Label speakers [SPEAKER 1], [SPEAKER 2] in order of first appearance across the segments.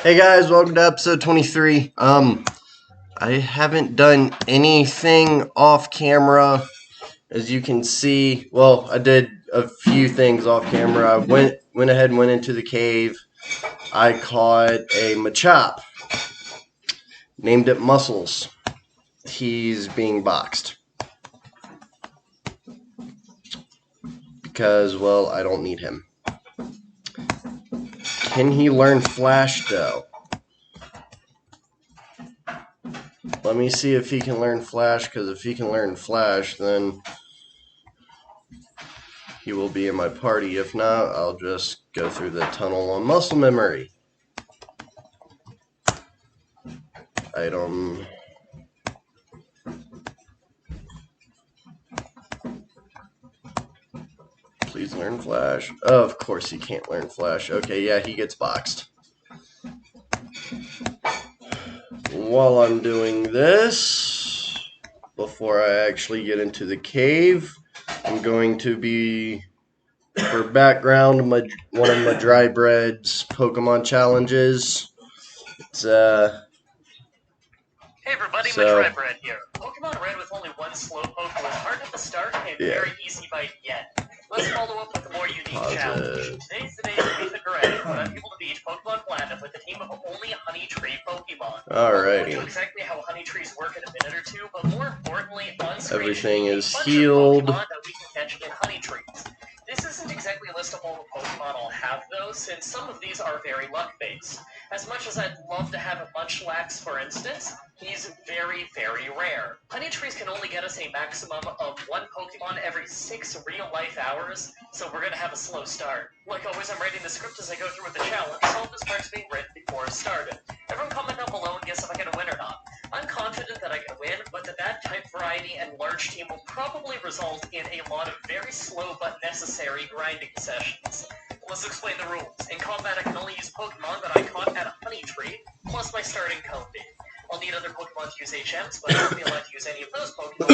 [SPEAKER 1] Hey guys, welcome to episode 23. I haven't done anything off camera, as you can see. Well, I did a few things off camera. I went ahead and went into the cave. I caught a Machop. Named it Muscles. He's being boxed. Because, well, I don't need him. Can he learn Flash, though? Let me see if he can learn Flash, because if he can learn Flash, then he will be in my party. If not, I'll just go through the tunnel on muscle memory. Item. Please learn Flash. Oh, of course he can't learn Flash. Okay, yeah, he gets boxed. While I'm doing this, before I actually get into the cave, I'm going to be, for background, one of my Dry Bread's Pokemon challenges. It's,
[SPEAKER 2] Hey everybody, Dry Bread here. Pokemon Red with only one Slowpoke was hard at the start and very easy by the end. Let's follow up with a more unique challenge. Today's the day to beat the Gray, but I'm able to beat Pokemon Platinum with a team of only Honey Tree Pokemon.
[SPEAKER 1] Alrighty.
[SPEAKER 2] I'll show you exactly how Honey Trees work in a minute or two, but more importantly, on screen,
[SPEAKER 1] everything is healed.
[SPEAKER 2] Pokemon that we can catch in Honey Trees. This isn't exactly a list of all the Pokemon I'll have though, since some of these are very luck-based. As much as I'd love to have a Munchlax, for instance, he's very, very rare. Honey Trees can only get us a maximum of one Pokemon every 6 real-life hours, so we're gonna have a slow start. Like always, I'm writing the script as I go through with the challenge, so all this part's being written before it started. Everyone comment down below and guess if I can win or not. I'm confident that I can win, but the bad type variety and large team will probably result in a lot of very slow but necessary grinding sessions. Let's explain the rules. In combat, I can only use Pokemon that I caught at a Honey Tree, plus my starting Combi. I'll need other Pokemon to use HMs, but I won't be allowed to use any of those Pokemon.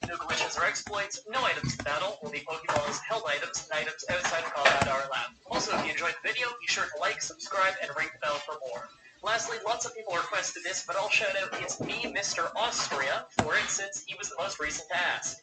[SPEAKER 2] No glitches or exploits, no items in battle, only Pokeballs, held items, and items outside of combat are allowed. Also, if you enjoyed the video, be sure to like, subscribe, and ring the bell for more. Lastly, lots of people requested this, but I'll shout out it's me, Mr. Austria, for it since he was the most recent to ask.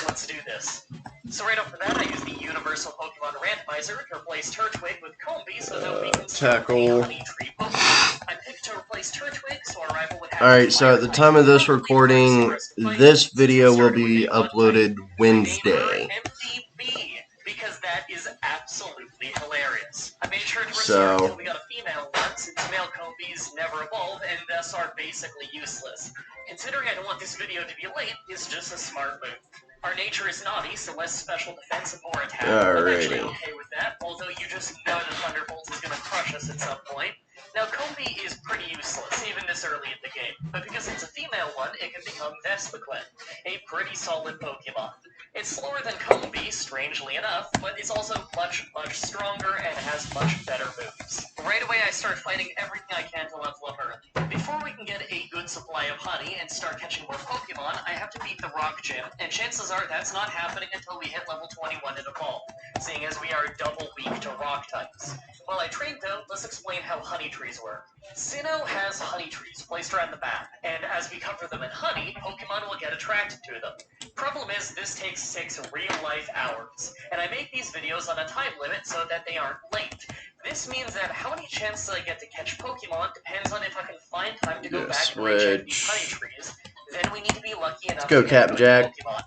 [SPEAKER 2] Let's do this. So right off the bat, I use the Universal Pokemon Randomizer to replace Turtwig with Combi so that we can
[SPEAKER 1] tackle.
[SPEAKER 2] Honey Tree Pokemon. I picked to replace Turtwig, so our rival would have.
[SPEAKER 1] Alright, so at the time of this recording, this video will be uploaded Wednesday.
[SPEAKER 2] MVP, because that is absolutely hilarious. I made sure to restart until we got a female one, since male Combis never evolve and thus are basically useless. Considering I don't want this video to be late is just a smart move. Our nature is naughty, so less special defense and more attack. I'm actually okay with that, although you just know that Thunderbolt is going to crush us at some point. Now, Combi is pretty useless, even this early in the game, but because it's a female one, it can become Vespiquen, a pretty solid Pokemon. It's slower than Combi, strangely enough, but it's also much, much stronger and has much better moves. Right away, I start fighting everything I can to level up early. Before we can get a good supply of honey and start catching more Pokemon, I have to beat the Rock Gym, and chances are that's not happening until we hit level 21 and evolve, seeing as we are double weak to Rock types. While I train though, let's explain how Honey Trees work. Sinnoh has Honey Trees placed around the map, and as we cover them in honey, Pokemon will get attracted to them. Problem is, this takes 6 real-life hours, and I make these videos on a time limit so that they aren't late. This means that how many chances I get to catch Pokemon depends on if I can find time to go back and recheck these Honey Trees. Then we need to be lucky enough to get Pokemon.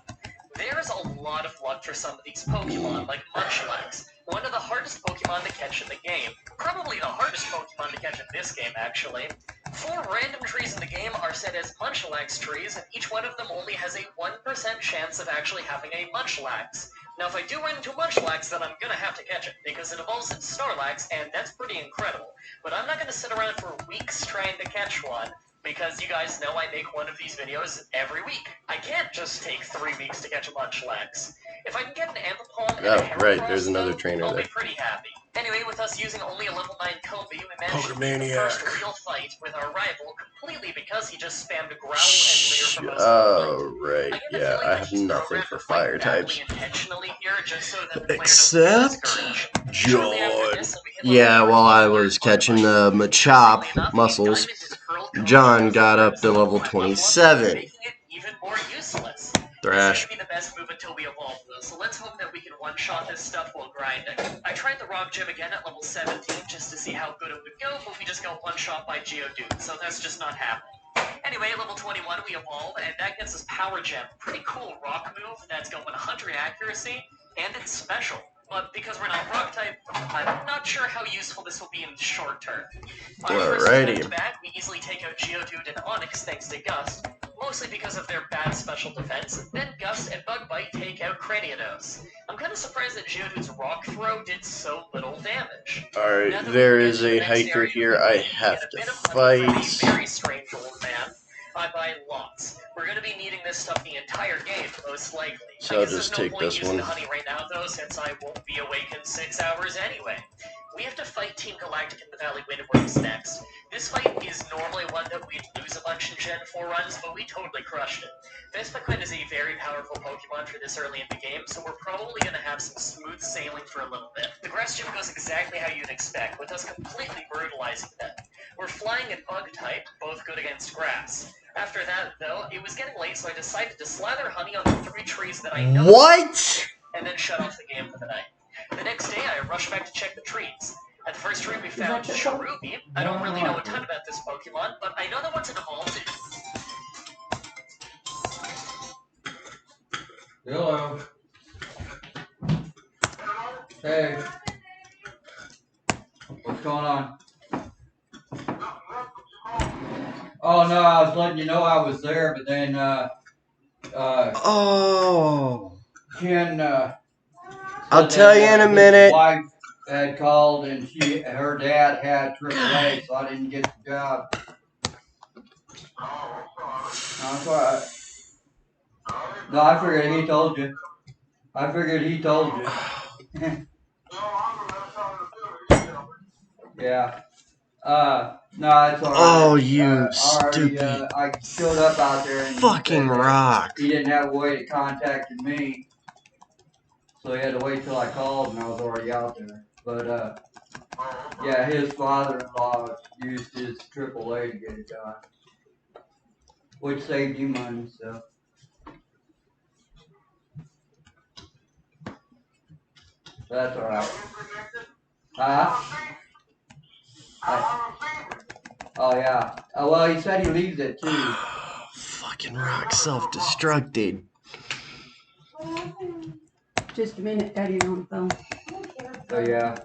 [SPEAKER 2] There's a lot of luck for some of these Pokemon, like Munchlax, one of the hardest Pokemon to catch in the game. Probably the hardest Pokemon to catch in this game, actually. 4 random trees in the game are set as Munchlax trees, and each one of them only has a 1% chance of actually having a Munchlax. Now, if I do run into Munchlax, then I'm gonna have to catch it, because it evolves into Snorlax, and that's pretty incredible. But I'm not gonna sit around for weeks trying to catch one, because you guys know I make one of these videos every week. I can't just take 3 weeks to catch a Munchlax. If I can get an Amphapom and a Heracross,
[SPEAKER 1] there's another trainer
[SPEAKER 2] I'll
[SPEAKER 1] there.
[SPEAKER 2] be pretty happy. Anyway, with us using only a level 9 Kobe, we managed to
[SPEAKER 1] Poker
[SPEAKER 2] win the first
[SPEAKER 1] Maniac.
[SPEAKER 2] real fight with our rival completely because he just spammed growl and leer for most of the fight.
[SPEAKER 1] Oh, right.
[SPEAKER 2] I get the
[SPEAKER 1] Yeah,
[SPEAKER 2] feeling
[SPEAKER 1] I
[SPEAKER 2] that
[SPEAKER 1] have
[SPEAKER 2] he's
[SPEAKER 1] nothing
[SPEAKER 2] programmed
[SPEAKER 1] for
[SPEAKER 2] to fight
[SPEAKER 1] fire
[SPEAKER 2] badly
[SPEAKER 1] types.
[SPEAKER 2] intentionally here just so that the player doesn't get
[SPEAKER 1] Except
[SPEAKER 2] discouraged. Shortly after
[SPEAKER 1] John.
[SPEAKER 2] this, we hit
[SPEAKER 1] Yeah,
[SPEAKER 2] level
[SPEAKER 1] while
[SPEAKER 2] 14
[SPEAKER 1] I
[SPEAKER 2] and learned
[SPEAKER 1] was catching the
[SPEAKER 2] Bug-Bite.
[SPEAKER 1] Machop
[SPEAKER 2] Interestingly enough, a
[SPEAKER 1] muscles,
[SPEAKER 2] diamond is hurled Kobe
[SPEAKER 1] John
[SPEAKER 2] just
[SPEAKER 1] got
[SPEAKER 2] as
[SPEAKER 1] up to level
[SPEAKER 2] level up,
[SPEAKER 1] 27.
[SPEAKER 2] making it even more useless.
[SPEAKER 1] Thrash.
[SPEAKER 2] This could be the best move until we evolve though, so let's hope that we can one-shot this stuff while grinding. I tried the Rock Gym again at level 17 just to see how good it would go, but we just got one-shot by Geodude, so that's just not happening. Anyway, level 21 we evolve, and that gets us Power Gem. Pretty cool rock move that's got 100 accuracy, and it's special. But because we're not rock type, I'm not sure how useful this will be in the short term. On our first attempt back, we easily take out Geodude and Onix thanks to Gust, mostly because of their bad special defense. Then Gust and Bug-Bite take out Cranidos. I'm kind of surprised that Geodude's Rock Throw did so little damage.
[SPEAKER 1] Alright, there is a hiker here I have to fight.
[SPEAKER 2] Very strange old man. I buy lots. We're gonna be needing this stuff the entire game, most likely.
[SPEAKER 1] So I'll just take this one.
[SPEAKER 2] The honey right now, though, since I won't be awake in 6 hours anyway. We have to fight Team Galactic in the Valley Windworms next. This fight is normally one that we'd lose a bunch in Gen 4 runs, but we totally crushed it. Vespiquen is a very powerful Pokemon for this early in the game, so we're probably gonna have some smooth sailing for a little bit. The Grass Gym goes exactly how you'd expect, with us completely brutalizing them. We're flying and bug type, both good against grass. After that, though, it was getting late, so I decided to slather honey on the 3 trees that I know.
[SPEAKER 1] What?
[SPEAKER 2] And then shut off the game for the night. The next day, I rushed back to check the trees. At the first tree, we found Cherubi. I don't really know a ton about this Pokemon, but I know that once it evolved,
[SPEAKER 3] Hello. Hey. What's going on? Oh no, I was letting you know I was there, but then Jen
[SPEAKER 1] I'll tell you in a minute.
[SPEAKER 3] His wife had called and her dad had AAA, so I didn't get the job. No, it's alright. No, I figured he told you. Yeah. No, it's alright.
[SPEAKER 1] Oh, you stupid.
[SPEAKER 3] I showed up out there and
[SPEAKER 1] fucking rock.
[SPEAKER 3] He didn't have a way to contact me. So he had to wait till I called and I was already out there. But yeah, his father-in-law used his AAA to get it done. Which saved you money, so. That's alright. Oh yeah. Well, he said he leaves it too.
[SPEAKER 1] Fucking rock self-destructed.
[SPEAKER 4] Just a minute, Daddy's on the phone.
[SPEAKER 3] So yeah.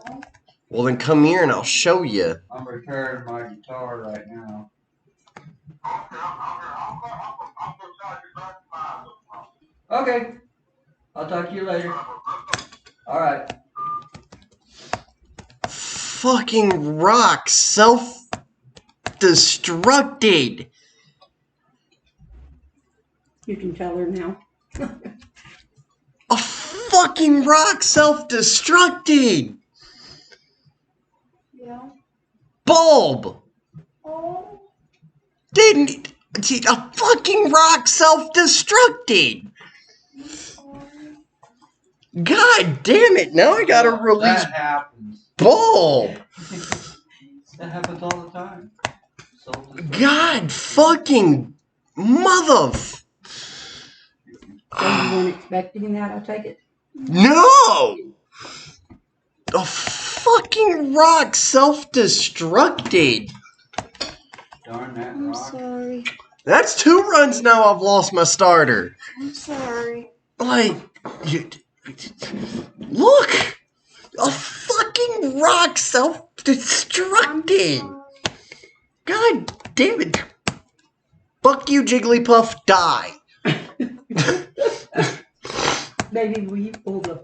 [SPEAKER 1] Well, then come here and I'll show you.
[SPEAKER 3] I'm repairing my guitar right now. Okay. I'll talk to you later. Alright.
[SPEAKER 1] Fucking rock self-destructed.
[SPEAKER 4] You can tell her now.
[SPEAKER 1] A fucking rock self-destructed.
[SPEAKER 4] Yeah.
[SPEAKER 1] Bulb.
[SPEAKER 4] Oh.
[SPEAKER 1] Didn't a fucking rock self-destructed. God damn it! Now I gotta release
[SPEAKER 3] That happens.
[SPEAKER 1] Bulb.
[SPEAKER 3] That happens all the time.
[SPEAKER 1] God fucking mother.
[SPEAKER 4] So you weren't expecting that, I take it?
[SPEAKER 1] No! A fucking rock self-destructed.
[SPEAKER 3] Darn that
[SPEAKER 4] I'm
[SPEAKER 3] rock.
[SPEAKER 4] sorry.
[SPEAKER 1] That's 2 runs now I've lost my starter.
[SPEAKER 4] I'm sorry.
[SPEAKER 1] Like, look! A fucking rock self-destructed. God damn it. Fuck you, Jigglypuff, die.
[SPEAKER 4] Baby, will you pull the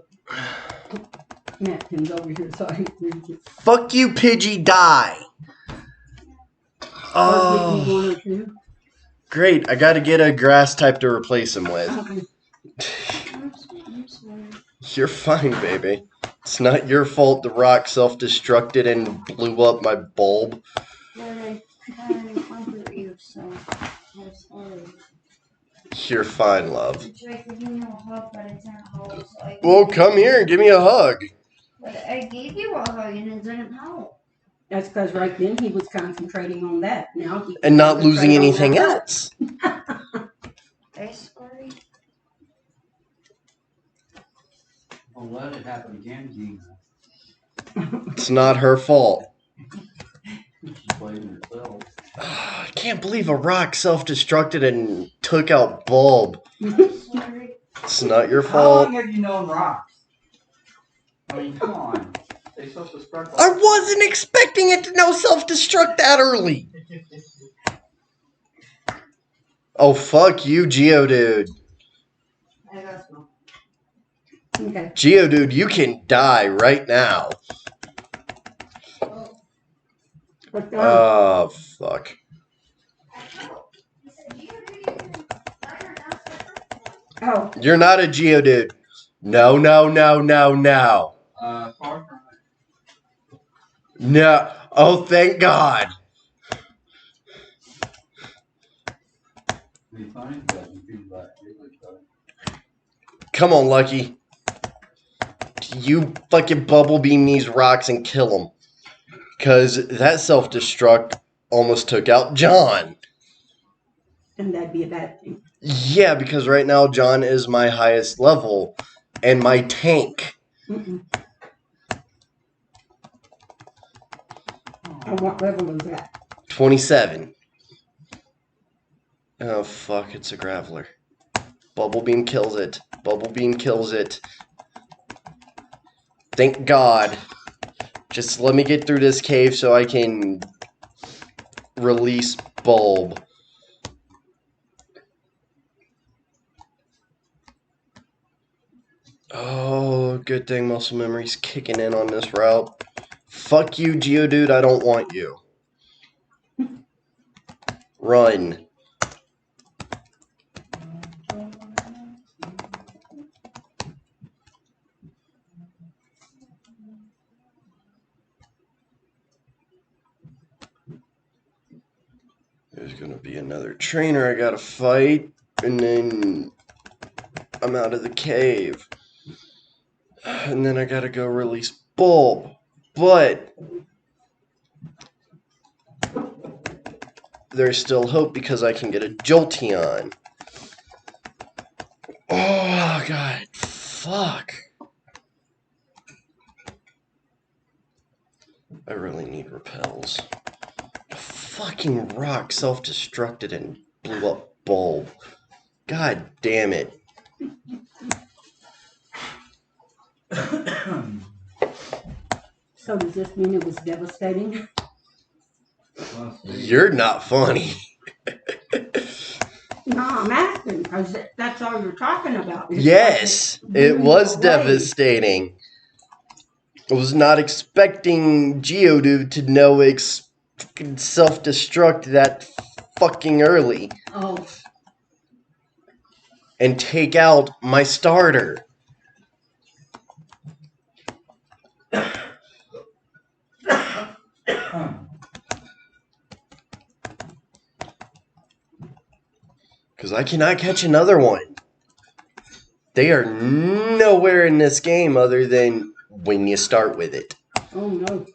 [SPEAKER 4] napkins over here so I can read it?
[SPEAKER 1] Fuck you, Pidgey, die. Oh, great. I gotta get a grass type to replace him with.
[SPEAKER 4] I'm sorry.
[SPEAKER 1] You're fine, baby. It's not your fault the rock self-destructed and blew up my bulb.
[SPEAKER 5] But I comfort you, so I'm sorry.
[SPEAKER 1] You're fine, love.
[SPEAKER 5] I tried giving you a hug, but it didn't help. So
[SPEAKER 1] Well, come here and give me a hug.
[SPEAKER 5] But I gave you a hug and it didn't help.
[SPEAKER 4] That's because right then he was concentrating on that. Now he
[SPEAKER 1] And not losing anything else.
[SPEAKER 5] I'm sorry.
[SPEAKER 3] Don't let it happen again, Gina.
[SPEAKER 1] It's not her fault.
[SPEAKER 3] She's blaming herself.
[SPEAKER 1] I can't believe a rock self-destructed and took out bulb.
[SPEAKER 5] Sorry.
[SPEAKER 1] It's not your
[SPEAKER 3] How
[SPEAKER 1] fault.
[SPEAKER 3] long have you known rocks? I mean, come on. They self-destruct.
[SPEAKER 1] I wasn't expecting it to know self-destruct that early. Oh, fuck you, Geodude.
[SPEAKER 5] I got smoke.
[SPEAKER 4] Okay.
[SPEAKER 1] Geodude, you can die right now.
[SPEAKER 4] What's wrong?
[SPEAKER 1] Oh, fuck.
[SPEAKER 4] Oh,
[SPEAKER 1] You're not a Geodude. No, no, no, no, no.
[SPEAKER 3] Far from it.
[SPEAKER 1] No. Oh, thank God.
[SPEAKER 3] Be funny, but you feel like really funny.
[SPEAKER 1] Come on, Lucky. You fucking bubble beam these rocks and kill them. Because that self-destruct almost took out John.
[SPEAKER 4] and that'd be a bad thing.
[SPEAKER 1] Yeah, because right now John is my highest level and my tank.
[SPEAKER 4] Mm-mm. And what level is that?
[SPEAKER 1] 27. Oh, fuck, it's a Graveler. Bubble Beam kills it. Bubble Beam kills it. Thank God. Just let me get through this cave so I can release Bulb. Oh, good thing muscle memory's kicking in on this route. Fuck you, Geodude, I don't want you. Run. There's gonna be another trainer I gotta fight, and then I'm out of the cave. And then I gotta go release Bulb. But there's still hope because I can get a Jolteon. Oh, God. Fuck. I really need repels. The fucking rock self-destructed and blew up Bulb. God damn it.
[SPEAKER 4] So does this mean it was devastating?
[SPEAKER 1] You're not funny.
[SPEAKER 4] No, I'm asking because that's all you're talking about. It's
[SPEAKER 1] Yes,
[SPEAKER 4] like it
[SPEAKER 1] it
[SPEAKER 4] blew
[SPEAKER 1] was
[SPEAKER 4] away.
[SPEAKER 1] devastating. I was not expecting Geodude to know self-destruct that fucking early
[SPEAKER 4] Oh,
[SPEAKER 1] and take out my starter. Because I cannot catch another one. They are nowhere in this game other than when you start with it.
[SPEAKER 4] oh no.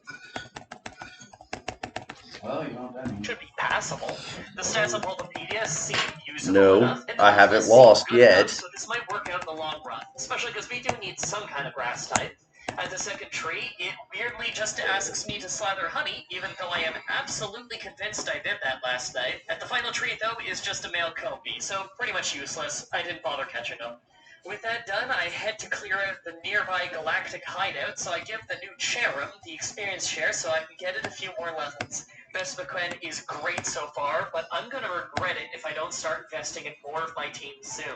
[SPEAKER 3] Well, you know what that means.
[SPEAKER 2] Should be passable. The stats on Wikipedia seem usable
[SPEAKER 1] No,
[SPEAKER 2] enough. And the
[SPEAKER 1] I
[SPEAKER 2] numbers
[SPEAKER 1] haven't
[SPEAKER 2] seem
[SPEAKER 1] lost
[SPEAKER 2] good
[SPEAKER 1] yet.
[SPEAKER 2] enough, so this might work out in the long run. Especially because we do need some kind of grass type. At the second tree, it weirdly just asks me to slather honey, even though I am absolutely convinced I did that last night. At the final tree, though, is just a male Kobe, so pretty much useless. I didn't bother catching him. With that done, I head to clear out the nearby galactic hideout, so I give the new Cherub the experience share so I can get it a few more levels. Best McQueen is great so far, but I'm gonna regret it if I don't start investing in more of my team soon.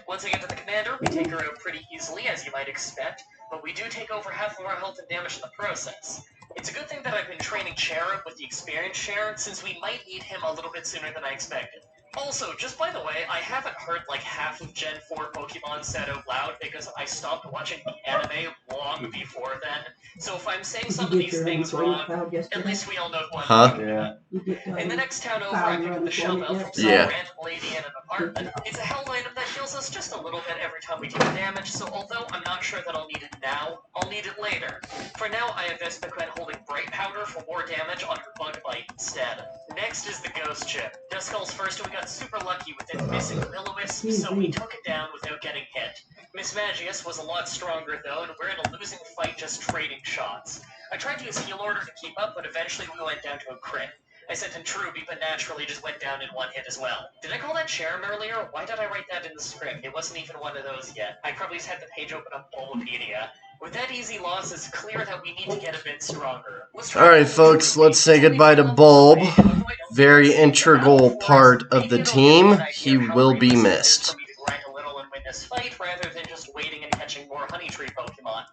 [SPEAKER 2] Once I get to the commander, we take her out pretty easily, as you might expect, but we do take over half of our health and damage in the process. It's a good thing that I've been training Cherub with the experience share, since we might need him a little bit sooner than I expected. Also, just by the way, I haven't heard like half of Gen 4 Pokemon said out loud because I stopped watching the anime long before then. So if I'm saying
[SPEAKER 4] Did
[SPEAKER 2] some
[SPEAKER 4] you
[SPEAKER 2] of
[SPEAKER 4] get
[SPEAKER 2] these
[SPEAKER 4] your
[SPEAKER 2] things
[SPEAKER 4] unemployment
[SPEAKER 2] wrong,
[SPEAKER 4] filed
[SPEAKER 2] at
[SPEAKER 4] yesterday?
[SPEAKER 2] least we all know who I'm
[SPEAKER 1] Huh?
[SPEAKER 2] talking about.
[SPEAKER 3] Yeah.
[SPEAKER 4] You get
[SPEAKER 2] In the next town over,
[SPEAKER 4] filed
[SPEAKER 2] I
[SPEAKER 4] your
[SPEAKER 2] pick up the shell
[SPEAKER 4] unemployment
[SPEAKER 2] bell from
[SPEAKER 4] yet?
[SPEAKER 2] some
[SPEAKER 1] Yeah.
[SPEAKER 2] random lady in an apartment. It's a held item that heals us just a little bit every time we take damage, so although I'm not sure that I'll need it now, I'll need it later. For now, I have Vespiquen holding Bright Powder for more damage on her Bug Bite instead. Next is the Ghost Chip. Duskull's first, and we got super lucky with it missing Will-O-Wisp, so we took it down without getting hit. Miss Magius was a lot stronger though, and we're in a losing fight just trading shots. I tried to use Heal Order to keep up, but eventually we went down to a crit. I sent in Truby, but naturally just went down in one hit as well. Did I call that Cherrim earlier? Why did I write that in the script? It wasn't even one of those yet. I probably just had the page open up Bulbapedia. With that easy loss, it's clear that we need to get a bit stronger.
[SPEAKER 1] Alright, folks, let's say goodbye to Bulb. Very integral part of the team. He will be missed.
[SPEAKER 2] Rather than just waiting and catching more Honey Tree Pokemon.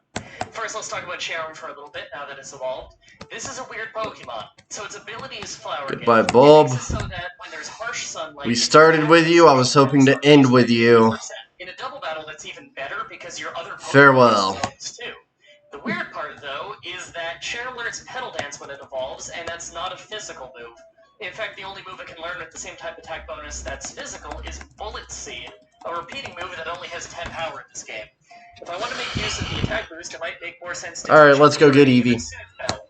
[SPEAKER 2] First, let's talk about Cherrim for a little bit now that it's evolved. This is a weird Pokemon, so its ability is Flower
[SPEAKER 1] Goodbye,
[SPEAKER 2] Gift.
[SPEAKER 1] Bulb.
[SPEAKER 2] It makes it so that when there's harsh sunlight,
[SPEAKER 1] We started with you. I was hoping to end with you.
[SPEAKER 2] in a double battle, that's even better because your other Pokemon
[SPEAKER 1] Farewell.
[SPEAKER 2] zones too. The weird part, though, is that Cherrim learns Petal Dance when it evolves, and that's not a physical move. In fact, the only move it can learn with the same type attack bonus that's physical is Bullet Seed, a repeating move that only has 10 power in this game. If I want to make use of the attack boost, it might make more sense to
[SPEAKER 1] Alright, let's go get Eevee.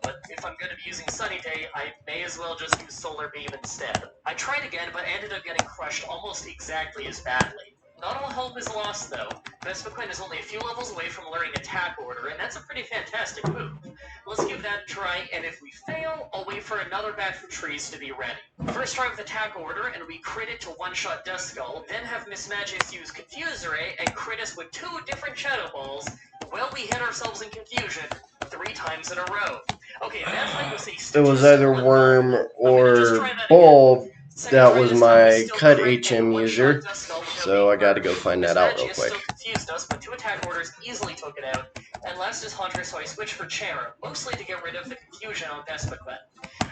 [SPEAKER 2] But if I'm going to be using Sunny Day, I may as well just use Solar Beam instead. I tried again, but ended up getting crushed almost exactly as badly. Not all hope is lost, though. Vespiquen is only a few levels away from learning Attack Order, and that's a pretty fantastic move. Let's give that a try, and if we fail, I'll wait for another batch of trees to be ready. First try with Attack Order, and we crit it to one-shot Duskull, then have Miss Magius use Confuse Ray and crit us with 2 different Shadow Balls. Well, we hit ourselves in confusion 3 times in a row. Okay, that fight was a
[SPEAKER 1] It was either Worm or Bulb that was my cut HM user, so I gotta go find that out real quick.
[SPEAKER 2] Still confused us, but 2 attack orders easily took it out. And last is Haunter, so I switched for Cherrim, mostly to get rid of the confusion on Vespiquen.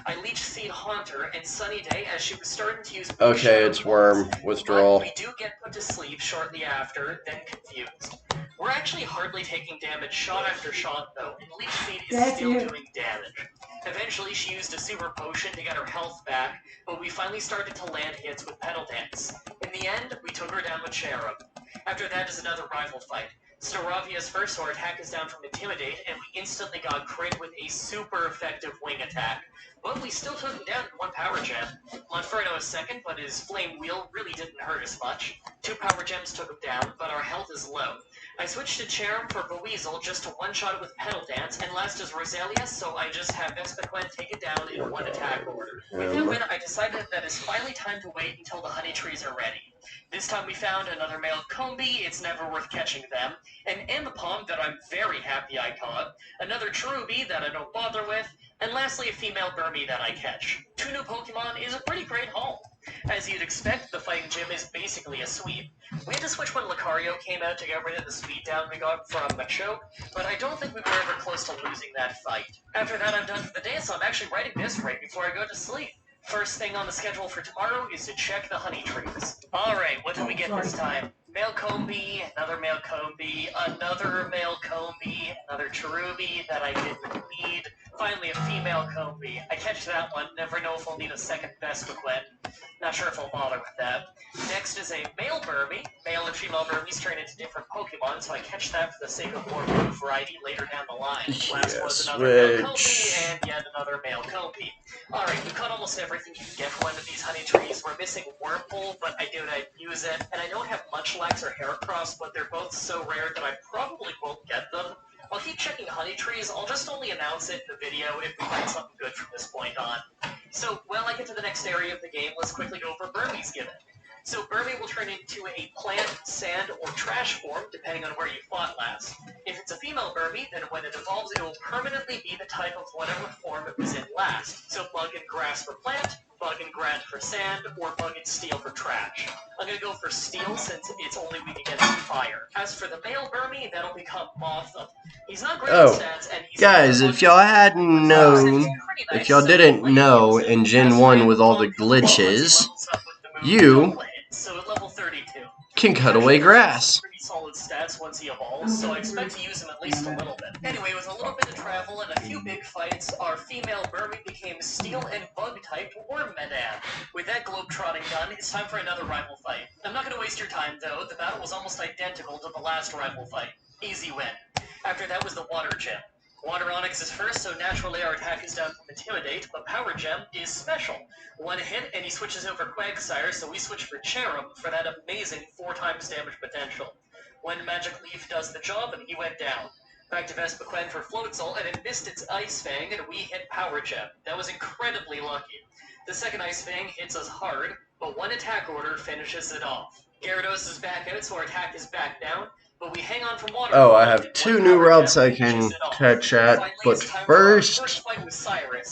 [SPEAKER 2] I Leech Seed Haunter and Sunny Day as she was starting to use.
[SPEAKER 1] Okay, it's Worm. Withdrawal.
[SPEAKER 2] We do get put to sleep shortly after, then confused. We're actually hardly taking damage shot after shot, though, and Leech Seed is still doing damage. Eventually, she used a Super Potion to get her health back, but we finally started to land hits with Petal Dance. In the end, we took her down with Cherrim. After that is another rival fight. Staravia's first sword attack is down from Intimidate, and we instantly got crit with a super effective wing attack. But we still took him down in 1 power gem. Monferno is second, but his Flame Wheel really didn't hurt us much. 2 power gems took him down, but our health is low. I switched to Cherrim for Buizel just to one-shot it with Petal Dance, and last is Roselia, so I just have Vespiquen take it down in 1 attack order. With that win, I decided that it's finally time to wait until the Honey Trees are ready. This time we found another male Combi, it's never worth catching them, an Ambipom that I'm very happy I caught, another Cherubi that I don't bother with, and lastly a female Burmy that I catch. 2 new Pokemon is a pretty great haul. As you'd expect, the fighting gym is basically a sweep. We had to switch when Lucario came out to get rid of the speed down we got from Machoke, but I don't think we were ever close to losing that fight. After that, I'm done for the day, so I'm actually writing this right before I go to sleep. First thing on the schedule for tomorrow is to check the Honey Trees. Alright, what did we get this time? Male Combi, another male Combi, another male Combi, another Cherubi that I didn't need, finally a female Combi. I catch that one, never know if I'll need a second Vespiquen. Not sure if I'll bother with that. Next is a male Burmy. Male and female Burmies turn into different Pokemon, so I catch that for the sake of more variety later down the line. Last was another male Combi, and yet another male Combi. Alright, we caught almost everything you can get from one of these Honey Trees. We're missing Wurmple, but I doubt I'd use it. And I don't have Munchlax or Heracross, but they're both so rare that I probably won't get them. I'll keep checking Honey Trees, I'll just only announce it in the video if we find something good from this point on. So, while I get to the next area of the game, let's quickly go over Burmy's gimmick. So Burmy will turn into a plant, sand, or trash form, depending on where you fought last. If it's a female Burmy, then when it evolves, it will permanently be the type of whatever form it was in last. So Bug and Grass for plant, Bug and Grant for sand, or Bug and Steel for trash. I'm gonna go for Steel since it's only weak against fire. As for the male Burmy, that'll become Moth. He's not great at stats, and he's
[SPEAKER 1] guys, if y'all hadn't known, if y'all didn't know, in Gen 1 with all the glitches, you
[SPEAKER 2] So at level 32.
[SPEAKER 1] can cut away grass.
[SPEAKER 2] Pretty solid stats once he evolves, so I expect to use him at least a little bit. Anyway, with a little bit of travel and a few big fights, our female mermaid became steel and bug-type Worm Madame. With that globe-trotting done, it's time for another rival fight. I'm not going to waste your time, though. The battle was almost identical to the last rival fight. Easy win. After that was the Water Gem. Water Onyx is first, so naturally our attack is down from Intimidate, but Power Gem is special. One hit, and he switches over Quagsire, so we switch for Cherub for that amazing 4 times damage potential. When Magic Leaf does the job, and he went down. Back to Vespiquen for Floatzel, and it missed its Ice Fang, and we hit Power Gem. That was incredibly lucky. The second Ice Fang hits us hard, but one attack order finishes it off. Gyarados is back out, so our attack is back down. But we hang on from water.
[SPEAKER 1] Oh, I have 2 new routes I can catch at, but first,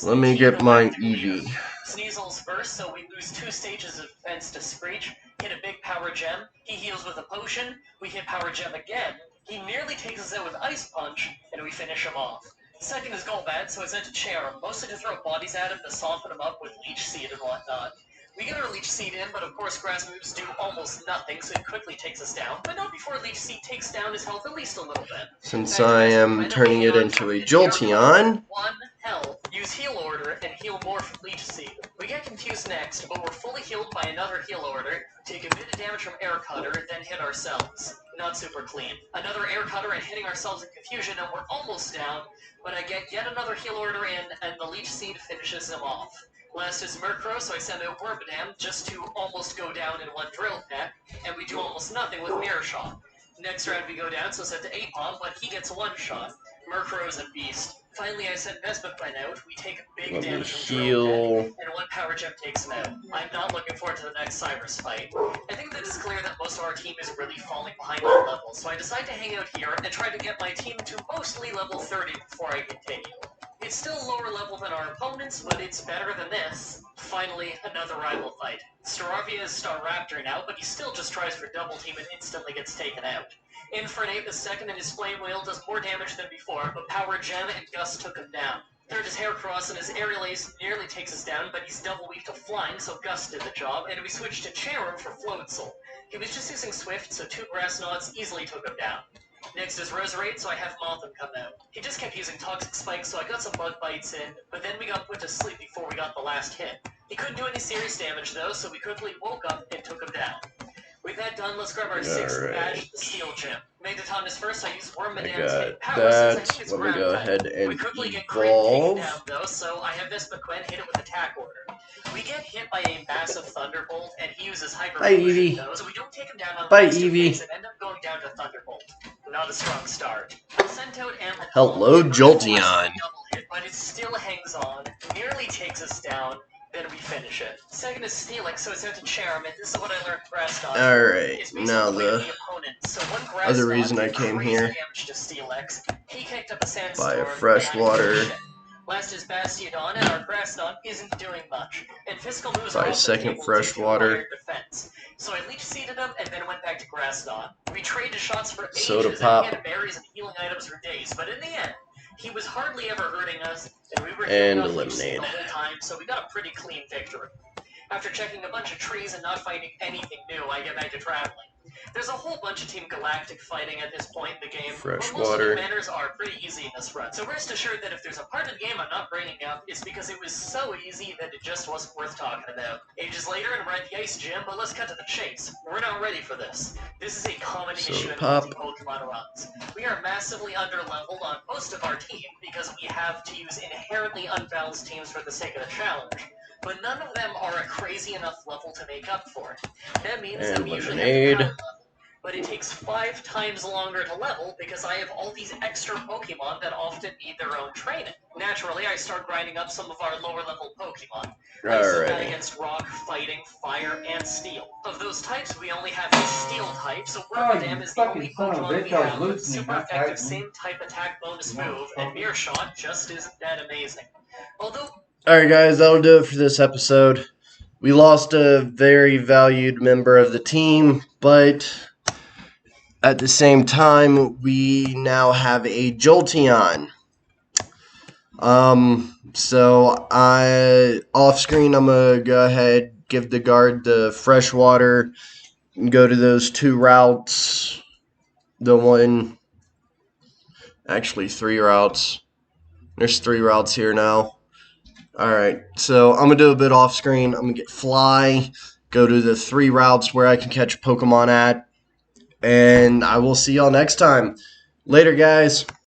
[SPEAKER 1] let me get my Eevee.
[SPEAKER 2] Sneasel's first, so we lose 2 stages of defense to Screech, hit a big Power Gem, he heals with a potion, we hit Power Gem again, he nearly takes us out with Ice Punch, and we finish him off. Second is Golbat, so I sent to chair him, mostly to throw bodies at him to soften him up with Leech Seed and whatnot. We get our Leech Seed in, but of course Grass moves do almost nothing, so it quickly takes us down, but not before Leech Seed takes down his health at least a little bit.
[SPEAKER 1] Since I am turning it into a Jolteon,
[SPEAKER 2] 1 health, use Heal Order, and heal more from Leech Seed. We get confused next, but we're fully healed by another Heal Order, take a bit of damage from Air Cutter, then hit ourselves. Not super clean. Another Air Cutter and hitting ourselves in confusion, and we're almost down, but I get yet another Heal Order in, and the Leech Seed finishes him off. Last is Murkrow, so I send out Wormadam just to almost go down in 1 Drill Peck, and we do almost nothing with Mirror Shot. Next round we go down, so send to Apom, but he gets 1 shot. Murkrow is a beast. Finally, I sent Vespiquen out. We take big damage from Drill Peck, and 1 Power Gem takes him out. I'm not looking forward to the next Cyrus fight. I think that it's clear that most of our team is really falling behind on level, so I decide to hang out here and try to get my team to mostly level 30 before I continue. It's still lower level than our opponents, but it's better than this. Finally, another rival fight. Staravia is Staraptor now, but he still just tries for double team and instantly gets taken out. Infernape is second, and his Flame Wheel does more damage than before, but Power Gem and Gust took him down. Third is Heracross, and his Aerial Ace nearly takes us down, but he's double weak to flying, so Gust did the job, and we switched to Cherub for Floatzel. He was just using Swift, so 2 Grass Knots easily took him down. Next is Roserade, so I have Mothim come out. He just kept using Toxic Spike, so I got some Bug Bites in, but then we got put to sleep before we got the last hit. He couldn't do any serious damage though, so we quickly woke up and took him down. With that done, let's grab our 6th badge, the Steel Gem. Megaton is first, I use Worm Madame's hit power since I think it's
[SPEAKER 1] let me go ahead and
[SPEAKER 2] we quickly get crit taken down though, so I have Vespiquen hit it with Attack Order. We get hit by a massive Thunderbolt, and he uses Hyper Evolution though, so we don't take him down on the next 2 hits and end up going down to Thunderbolt. Not a strong start. Sent out Ample.
[SPEAKER 1] Hello, Jolteon.
[SPEAKER 2] Hit, but it still hangs on, nearly takes us down, then we finish it. Second is Steelix, so it's out to Cherub, and this is what I learned Grass Knot.
[SPEAKER 1] Alright, now the
[SPEAKER 2] so one
[SPEAKER 1] other reason I came here,
[SPEAKER 2] damage to Steelix. He kicked up a
[SPEAKER 1] buy a
[SPEAKER 2] sandstorm,
[SPEAKER 1] freshwater,
[SPEAKER 2] last is Bastiodon, and our Grass Knot isn't doing much. And physical moves
[SPEAKER 1] buy
[SPEAKER 2] are
[SPEAKER 1] a
[SPEAKER 2] also
[SPEAKER 1] second
[SPEAKER 2] able to
[SPEAKER 1] freshwater.
[SPEAKER 2] defense. So I Leech Seeded him and then went back to Grass Knot. We traded shots for ages
[SPEAKER 1] Soda
[SPEAKER 2] and
[SPEAKER 1] Pop.
[SPEAKER 2] he had berries and healing items for days, but in the end, he was hardly ever hurting us, and we were
[SPEAKER 1] And
[SPEAKER 2] healing off Leech Seed
[SPEAKER 1] eliminate.
[SPEAKER 2] the whole time, so we got a pretty clean victory. After checking a bunch of trees and not finding anything new, I get back to traveling. There's a whole bunch of Team Galactic fighting at this point in the game, but most of
[SPEAKER 1] Freshwater.
[SPEAKER 2] the manners are pretty easy in this run. So rest assured that if there's a part of the game I'm not bringing up, it's because it was so easy that it just wasn't worth talking about. Ages later, and we're at the Ice Gym, but let's cut to the chase. We're not ready for this. This is a common issue in multi-Pokemon runs. We are massively under-leveled on most of our team because we have to use inherently unbalanced teams for the sake of the challenge. But none of them are a crazy enough level to make up for it. That means that we usually have to pound level. But it takes 5 times longer to level because I have all these extra Pokemon that often need their own training. Naturally, I start grinding up some of our lower level Pokemon. I use that against Rock, Fighting, Fire, and Steel. Of those types, we only have a Steel type, so Wormadam is the only Pokemon we have with super effective same type attack bonus move, and Mirror Shot just isn't that amazing. Although...
[SPEAKER 1] Alright guys, that'll do it for this episode. We lost a very valued member of the team, but at the same time, we now have a Jolteon. So off screen, I'm gonna go ahead give the guard the fresh water, and go to those 2 routes. Actually 3 routes. There's 3 routes here now. Alright, so I'm going to do a bit off screen. I'm going to get Fly, go to the 3 routes where I can catch Pokemon at, and I will see y'all next time. Later, guys.